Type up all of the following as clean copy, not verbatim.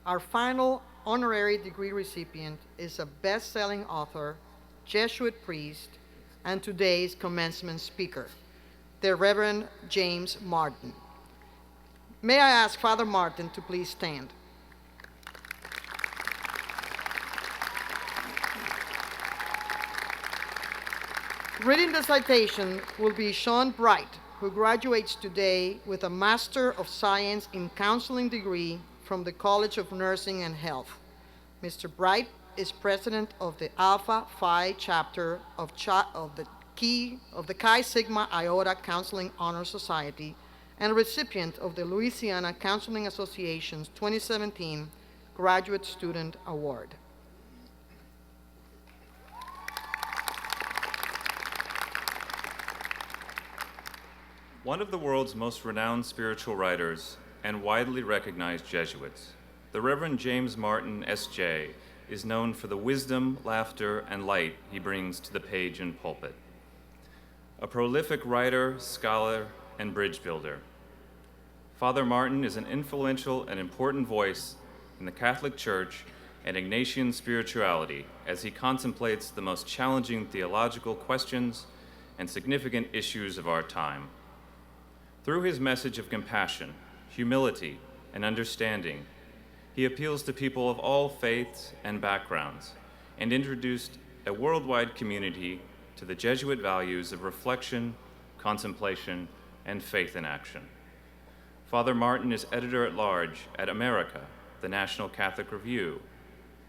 Our final honorary degree recipient is a best-selling author, Jesuit priest, and today's commencement speaker, the Reverend James Martin. May I ask Father Martin to please stand? Reading the citation will be Sean Bright, who graduates today with a Master of Science in Counseling degree from the College of Nursing and Health. Mr. Bright is president of the Alpha Phi chapter of the Chi Sigma Iota Counseling Honor Society and a recipient of the Louisiana Counseling Association's 2017 Graduate Student Award. One of the world's most renowned spiritual writers and widely recognized Jesuits, the Reverend James Martin S.J. is known for the wisdom, laughter, and light he brings to the page and pulpit. A prolific writer, scholar, and bridge builder, Father Martin is an influential and important voice in the Catholic Church and Ignatian spirituality as he contemplates the most challenging theological questions and significant issues of our time. Through his message of compassion, humility, and understanding, he appeals to people of all faiths and backgrounds and introduced a worldwide community to the Jesuit values of reflection, contemplation, and faith in action. Father Martin is editor-at-large at America, the National Catholic Review,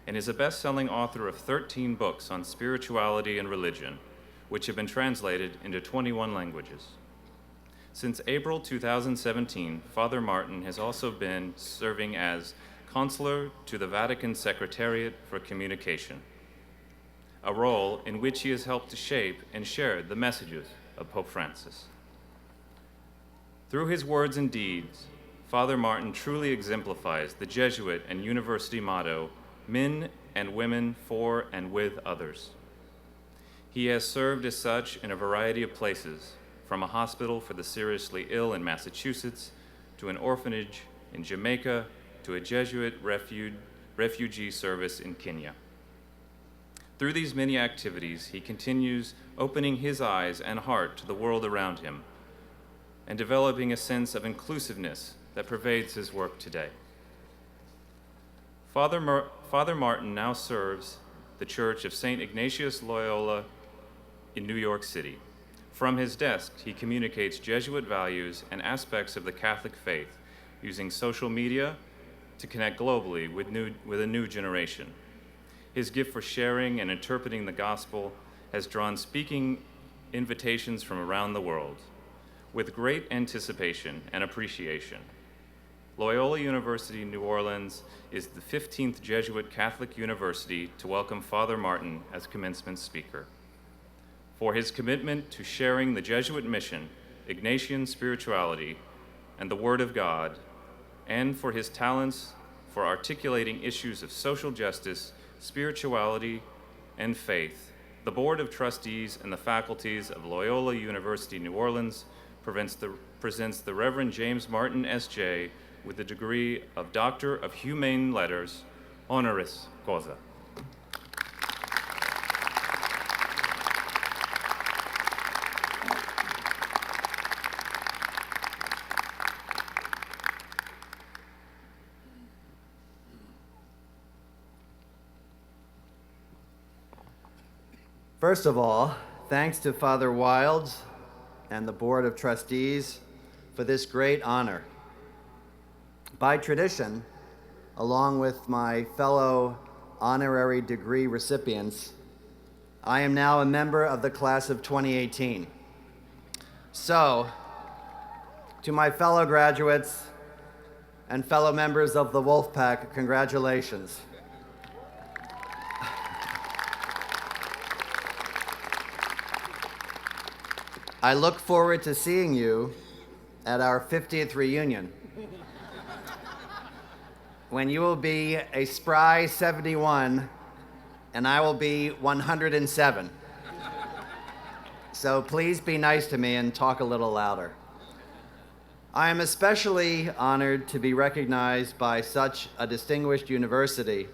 and is a best-selling author of 13 books on spirituality and religion, which have been translated into 21 languages. Since April 2017, Father Martin has also been serving as consular to the Vatican Secretariat for Communication, a role in which he has helped to shape and share the messages of Pope Francis. Through his words and deeds, Father Martin truly exemplifies the Jesuit and university motto, men and women for and with others. He has served as such in a variety of places, from a hospital for the seriously ill in Massachusetts, to an orphanage in Jamaica, to a Jesuit refugee service in Kenya. Through these many activities, he continues opening his eyes and heart to the world around him and developing a sense of inclusiveness that pervades his work today. Father Martin now serves the Church of St. Ignatius Loyola in New York City. From his desk, he communicates Jesuit values and aspects of the Catholic faith using social media to connect globally with a new generation. His gift for sharing and interpreting the gospel has drawn speaking invitations from around the world. With great anticipation and appreciation, Loyola University New Orleans is the 15th Jesuit Catholic university to welcome Father Martin as commencement speaker. For his commitment to sharing the Jesuit mission, Ignatian spirituality, and the Word of God, and for his talents for articulating issues of social justice, spirituality, and faith, the Board of Trustees and the faculties of Loyola University New Orleans presents the Reverend James Martin S.J. with the degree of Doctor of Humane Letters, honoris causa. First of all, thanks to Father Wilds and the Board of Trustees for this great honor. By tradition, along with my fellow honorary degree recipients, I am now a member of the class of 2018. So, to my fellow graduates and fellow members of the Wolfpack, congratulations. I look forward to seeing you at our 50th reunion, when you will be a spry 71 and I will be 107. So please be nice to me and talk a little louder. I am especially honored to be recognized by such a distinguished university,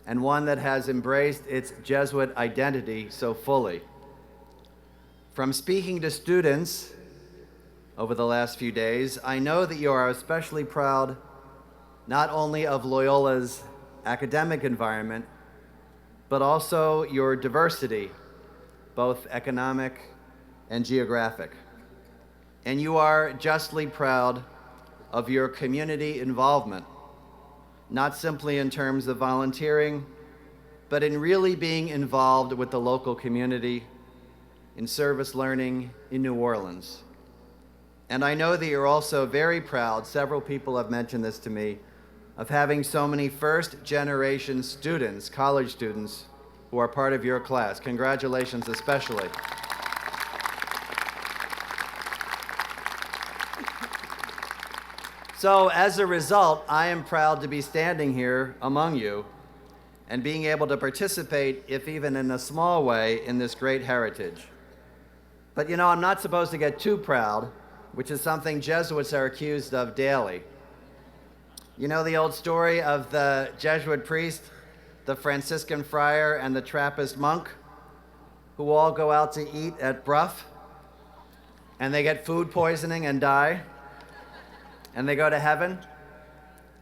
and one that has embraced its Jesuit identity so fully. From speaking to students over the last few days, I know that you are especially proud not only of Loyola's academic environment, but also your diversity, both economic and geographic. And you are justly proud of your community involvement, not simply in terms of volunteering, but in really being involved with the local community in service learning in New Orleans. And I know that you're also very proud, several people have mentioned this to me, of having so many first-generation students, college students, who are part of your class. Congratulations especially. So as a result, I am proud to be standing here among you and being able to participate, if even in a small way, in this great heritage. But you know, I'm not supposed to get too proud, which is something Jesuits are accused of daily. You know the old story of the Jesuit priest, the Franciscan friar, and the Trappist monk, who all go out to eat at Bruff, and they get food poisoning and die, and they go to heaven,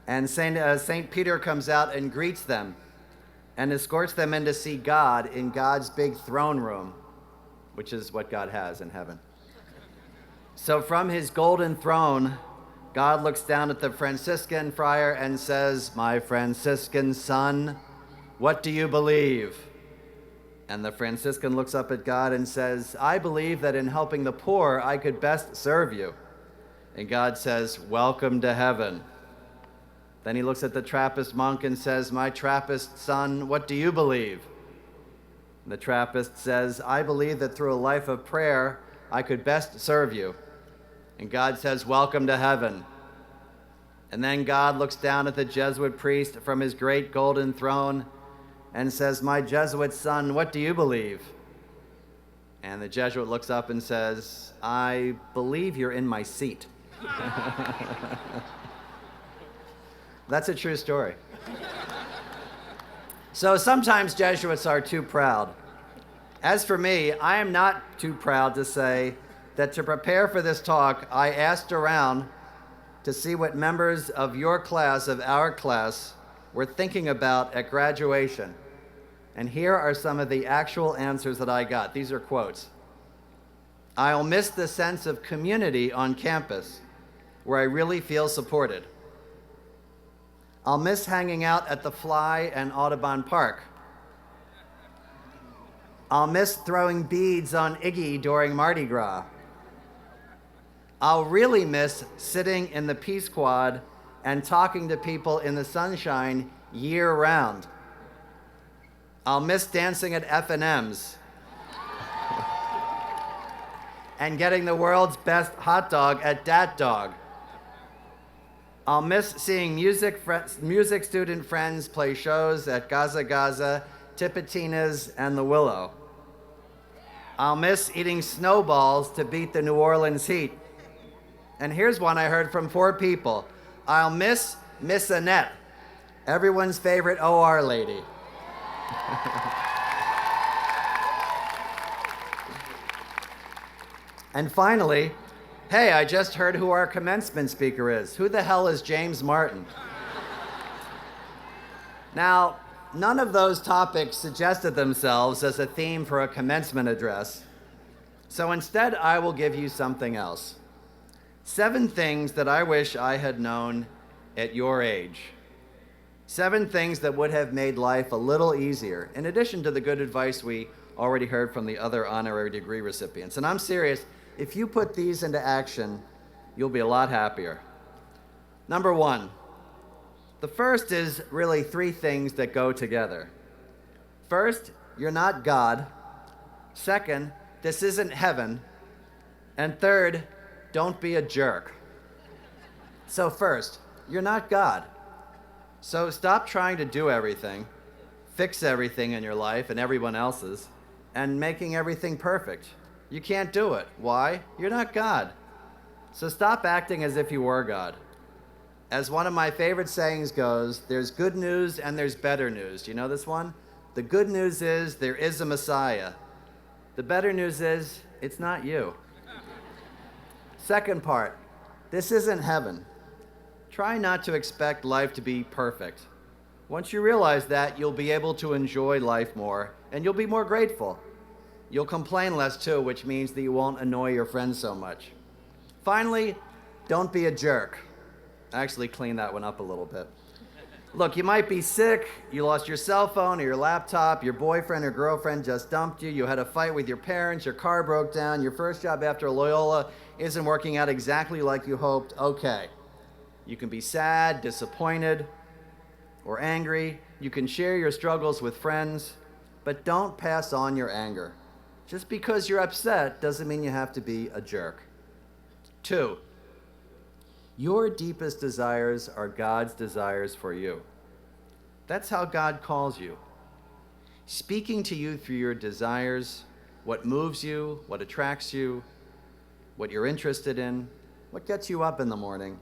and Saint Peter comes out and greets them and escorts them in to see God in God's big throne room, which is what God has in heaven. So from his golden throne, God looks down at the Franciscan friar and says, "My Franciscan son, what do you believe?" And the Franciscan looks up at God and says, "I believe that in helping the poor, I could best serve you." And God says, "Welcome to heaven." Then he looks at the Trappist monk and says, "My Trappist son, what do you believe?" And the Trappist says, "I believe that through a life of prayer, I could best serve you." And God says, "Welcome to heaven." And then God looks down at the Jesuit priest from his great golden throne and says, "My Jesuit son, what do you believe?" And the Jesuit looks up and says, "I believe you're in my seat." That's a true story. So sometimes Jesuits are too proud. As for me, I am not too proud to say that to prepare for this talk, I asked around to see what members of your class, of our class, were thinking about at graduation. And here are some of the actual answers that I got. These are quotes. "I'll miss the sense of community on campus, where I really feel supported. I'll miss hanging out at the Fly and Audubon Park. I'll miss throwing beads on Iggy during Mardi Gras. I'll really miss sitting in the Peace Quad and talking to people in the sunshine year-round. I'll miss dancing at F&M's and getting the world's best hot dog at Dat Dog. I'll miss seeing music student friends play shows at Gaza Gaza, Tipitina's, and the Willow. I'll miss eating snowballs to beat the New Orleans heat." And here's one I heard from 4 people. "I'll miss Miss Annette, everyone's favorite OR lady." And finally, "Hey, I just heard who our commencement speaker is. Who the hell is James Martin?" Now, none of those topics suggested themselves as a theme for a commencement address. So instead, I will give you something else. 7 things that I wish I had known at your age. 7 things that would have made life a little easier, in addition to the good advice we already heard from the other honorary degree recipients. And I'm serious, if you put these into action, you'll be a lot happier. Number 1, the first is really 3 things that go together. First, you're not God. Second, this isn't heaven. And third, don't be a jerk. So first, you're not God. So stop trying to do everything, fix everything in your life and everyone else's, and making everything perfect. You can't do it. Why? You're not God. So stop acting as if you were God. As one of my favorite sayings goes, there's good news and there's better news. Do you know this one? The good news is there is a Messiah. The better news is it's not you. Second part, this isn't heaven. Try not to expect life to be perfect. Once you realize that, you'll be able to enjoy life more, and you'll be more grateful. You'll complain less too, which means that you won't annoy your friends so much. Finally, don't be a jerk. I actually cleaned that one up a little bit. Look, you might be sick, you lost your cell phone or your laptop, your boyfriend or girlfriend just dumped you, you had a fight with your parents, your car broke down, your first job after Loyola isn't working out exactly like you hoped. Okay. You can be sad, disappointed, or angry. You can share your struggles with friends, but don't pass on your anger. Just because you're upset doesn't mean you have to be a jerk. 2, your deepest desires are God's desires for you. That's how God calls you. Speaking to you through your desires, what moves you, what attracts you, what you're interested in, what gets you up in the morning,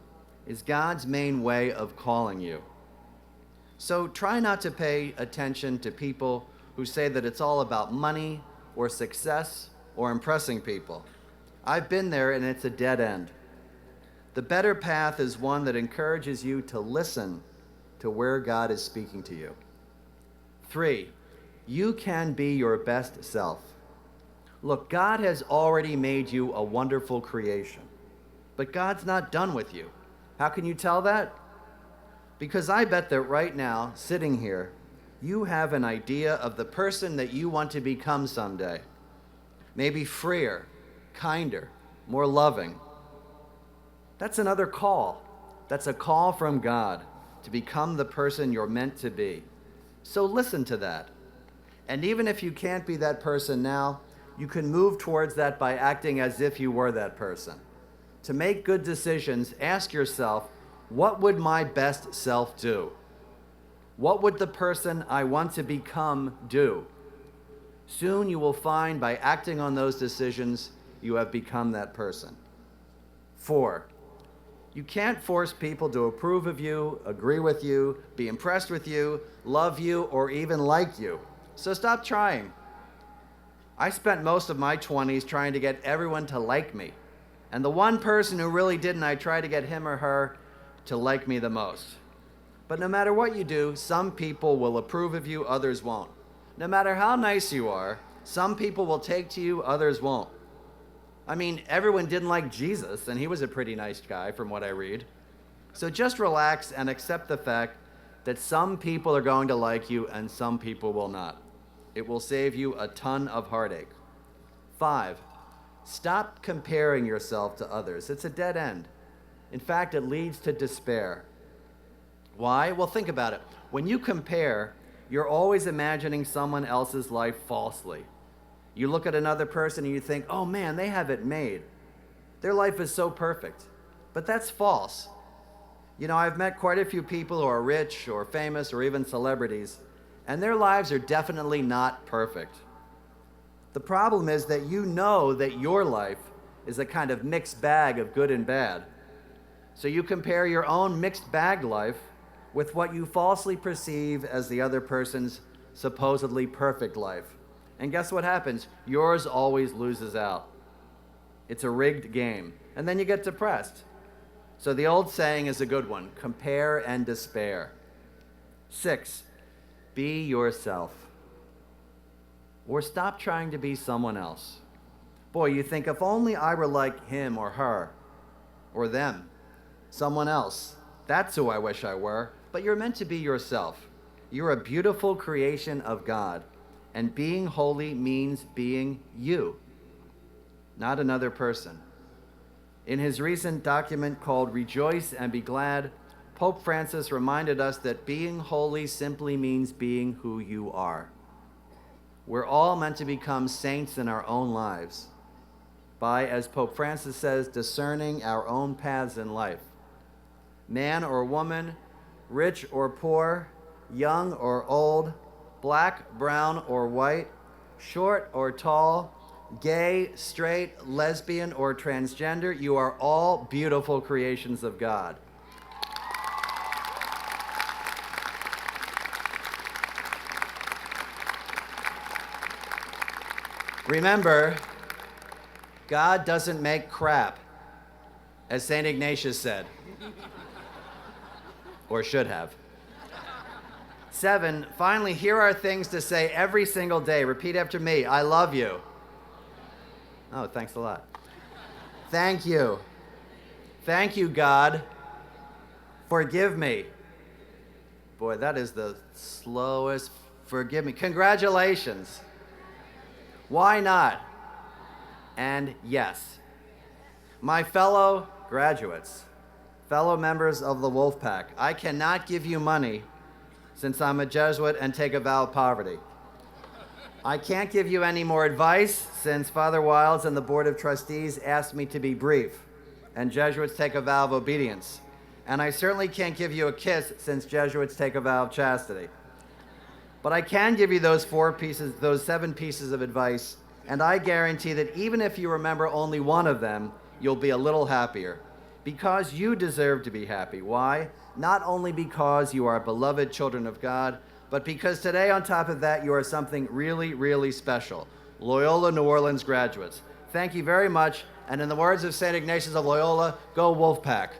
is God's main way of calling you. So try not to pay attention to people who say that it's all about money or success or impressing people. I've been there and it's a dead end. The better path is one that encourages you to listen to where God is speaking to you. 3, you can be your best self. Look, God has already made you a wonderful creation, but God's not done with you. How can you tell that? Because I bet that right now, sitting here, you have an idea of the person that you want to become someday. Maybe freer, kinder, more loving. That's another call. That's a call from God to become the person you're meant to be. So listen to that. And even if you can't be that person now, you can move towards that by acting as if you were that person. To make good decisions, ask yourself, what would my best self do? What would the person I want to become do? Soon you will find by acting on those decisions, you have become that person. 4, you can't force people to approve of you, agree with you, be impressed with you, love you, or even like you. So stop trying. I spent most of my 20s trying to get everyone to like me. And the one person who really didn't, I tried to get him or her to like me the most. But no matter what you do, some people will approve of you, others won't. No matter how nice you are, some people will take to you, others won't. I mean, everyone didn't like Jesus, and he was a pretty nice guy from what I read. So just relax and accept the fact that some people are going to like you and some people will not. It will save you a ton of heartache. 5, stop comparing yourself to others. It's a dead end. In fact, it leads to despair. Why? Well, think about it. When you compare, you're always imagining someone else's life falsely. You look at another person and you think, oh man, they have it made. Their life is so perfect. But that's false. You know, I've met quite a few people who are rich or famous or even celebrities, and their lives are definitely not perfect. The problem is that you know that your life is a kind of mixed bag of good and bad. So you compare your own mixed bag life with what you falsely perceive as the other person's supposedly perfect life. And guess what happens? Yours always loses out. It's a rigged game. And then you get depressed. So the old saying is a good one: compare and despair. 6, be yourself. Or stop trying to be someone else. Boy, you think, if only I were like him or her or them, someone else. That's who I wish I were. But you're meant to be yourself. You're a beautiful creation of God. And being holy means being you, not another person. In his recent document called Rejoice and Be Glad, Pope Francis reminded us that being holy simply means being who you are. We're all meant to become saints in our own lives by, as Pope Francis says, discerning our own paths in life. Man or woman, rich or poor, young or old, black, brown, or white, short or tall, gay, straight, lesbian, or transgender, you are all beautiful creations of God. Remember, God doesn't make crap, as St. Ignatius said, or should have. 7, finally, here are things to say every single day. Repeat after me. I love you. Oh, thanks a lot. Thank you. Thank you, God. Forgive me. Boy, that is the slowest. Forgive me. Congratulations. Why not? And yes. My fellow graduates, fellow members of the Wolf Pack, I cannot give you money since I'm a Jesuit and take a vow of poverty. I can't give you any more advice since Father Wilds and the Board of Trustees asked me to be brief, and Jesuits take a vow of obedience. And I certainly can't give you a kiss since Jesuits take a vow of chastity. But I can give you those 7 pieces of advice, and I guarantee that even if you remember only one of them, you'll be a little happier. Because you deserve to be happy. Why? Not only because you are beloved children of God, but because today, on top of that, you are something really, really special. Loyola New Orleans graduates. Thank you very much, and in the words of St. Ignatius of Loyola, go Wolf Pack.